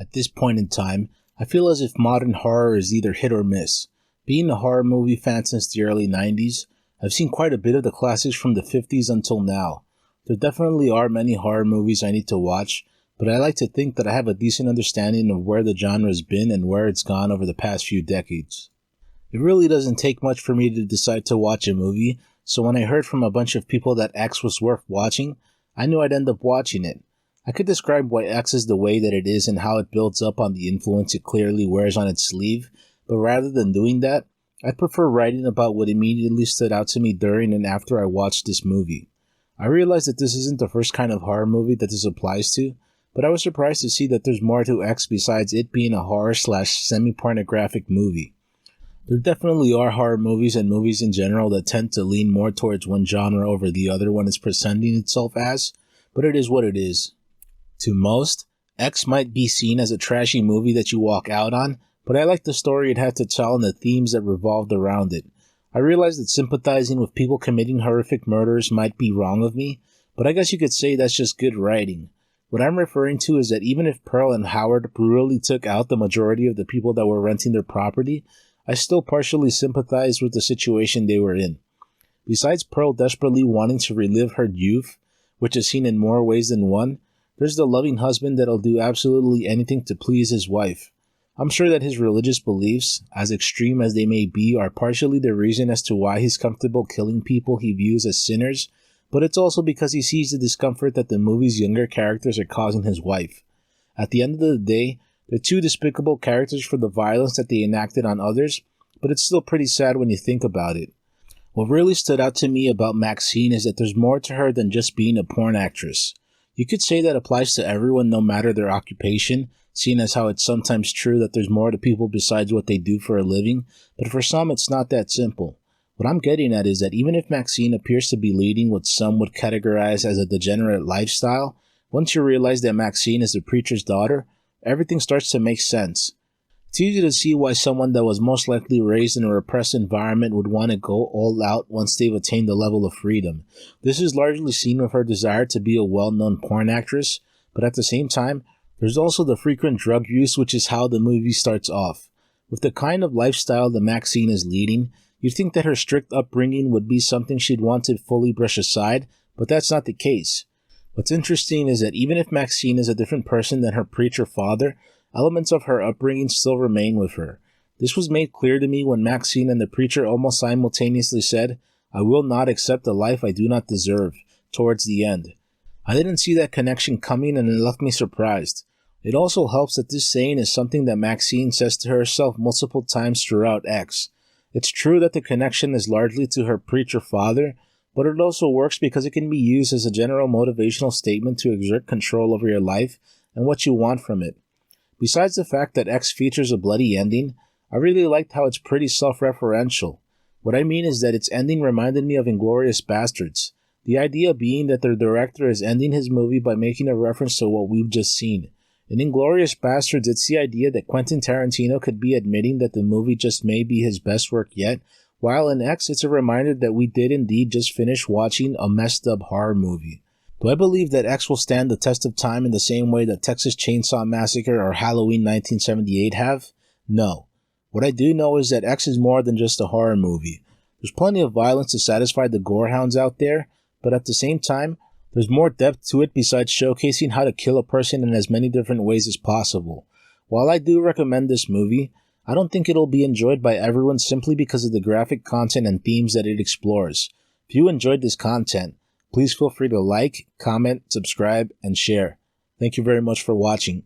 At this point in time, I feel as if modern horror is either hit or miss. Being a horror movie fan since the early 90s, I've seen quite a bit of the classics from the 50s until now. There definitely are many horror movies I need to watch, but I like to think that I have a decent understanding of where the genre's been and where it's gone over the past few decades. It really doesn't take much for me to decide to watch a movie, so when I heard from a bunch of people that X was worth watching, I knew I'd end up watching it. I could describe why X is the way that it is and how it builds up on the influence it clearly wears on its sleeve, but rather than doing that, I'd prefer writing about what immediately stood out to me during and after I watched this movie. I realize that this isn't the first kind of horror movie that this applies to, but I was surprised to see that there's more to X besides it being a horror/semi-pornographic movie. There definitely are horror movies and movies in general that tend to lean more towards one genre over the other when it's presenting itself as, but it is what it is. To most, X might be seen as a trashy movie that you walk out on, but I like the story it had to tell and the themes that revolved around it. I realize that sympathizing with people committing horrific murders might be wrong of me, but I guess you could say that's just good writing. What I'm referring to is that even if Pearl and Howard brutally took out the majority of the people that were renting their property, I still partially sympathized with the situation they were in. Besides Pearl desperately wanting to relive her youth, which is seen in more ways than one, there's the loving husband that'll do absolutely anything to please his wife. I'm sure that his religious beliefs, as extreme as they may be, are partially the reason as to why he's comfortable killing people he views as sinners, but it's also because he sees the discomfort that the movie's younger characters are causing his wife. At the end of the day, they're two despicable characters for the violence that they enacted on others, but it's still pretty sad when you think about it. What really stood out to me about Maxine is that there's more to her than just being a porn actress. You could say that applies to everyone no matter their occupation, seeing as how it's sometimes true that there's more to people besides what they do for a living, but for some it's not that simple. What I'm getting at is that even if Maxine appears to be leading what some would categorize as a degenerate lifestyle, once you realize that Maxine is the preacher's daughter, everything starts to make sense. It's easy to see why someone that was most likely raised in a repressed environment would want to go all out once they've attained the level of freedom. This is largely seen with her desire to be a well-known porn actress, but at the same time, there's also the frequent drug use, which is how the movie starts off. With the kind of lifestyle that Maxine is leading, you'd think that her strict upbringing would be something she'd want to fully brush aside, but that's not the case. What's interesting is that even if Maxine is a different person than her preacher father, elements of her upbringing still remain with her. This was made clear to me when Maxine and the preacher almost simultaneously said, "I will not accept a life I do not deserve," towards the end. I didn't see that connection coming and it left me surprised. It also helps that this saying is something that Maxine says to herself multiple times throughout X. It's true that the connection is largely to her preacher father, but it also works because it can be used as a general motivational statement to exert control over your life and what you want from it. Besides the fact that X features a bloody ending, I really liked how it's pretty self-referential. What I mean is that its ending reminded me of Inglourious Basterds, the idea being that the director is ending his movie by making a reference to what we've just seen. In Inglourious Basterds, it's the idea that Quentin Tarantino could be admitting that the movie just may be his best work yet, while in X, it's a reminder that we did indeed just finish watching a messed up horror movie. Do I believe that X will stand the test of time in the same way that Texas Chainsaw Massacre or Halloween 1978 have? No. What I do know is that X is more than just a horror movie. There's plenty of violence to satisfy the gorehounds out there, but at the same time, there's more depth to it besides showcasing how to kill a person in as many different ways as possible. While I do recommend this movie, I don't think it'll be enjoyed by everyone simply because of the graphic content and themes that it explores. If you enjoyed this content, please feel free to like, comment, subscribe, and share. Thank you very much for watching.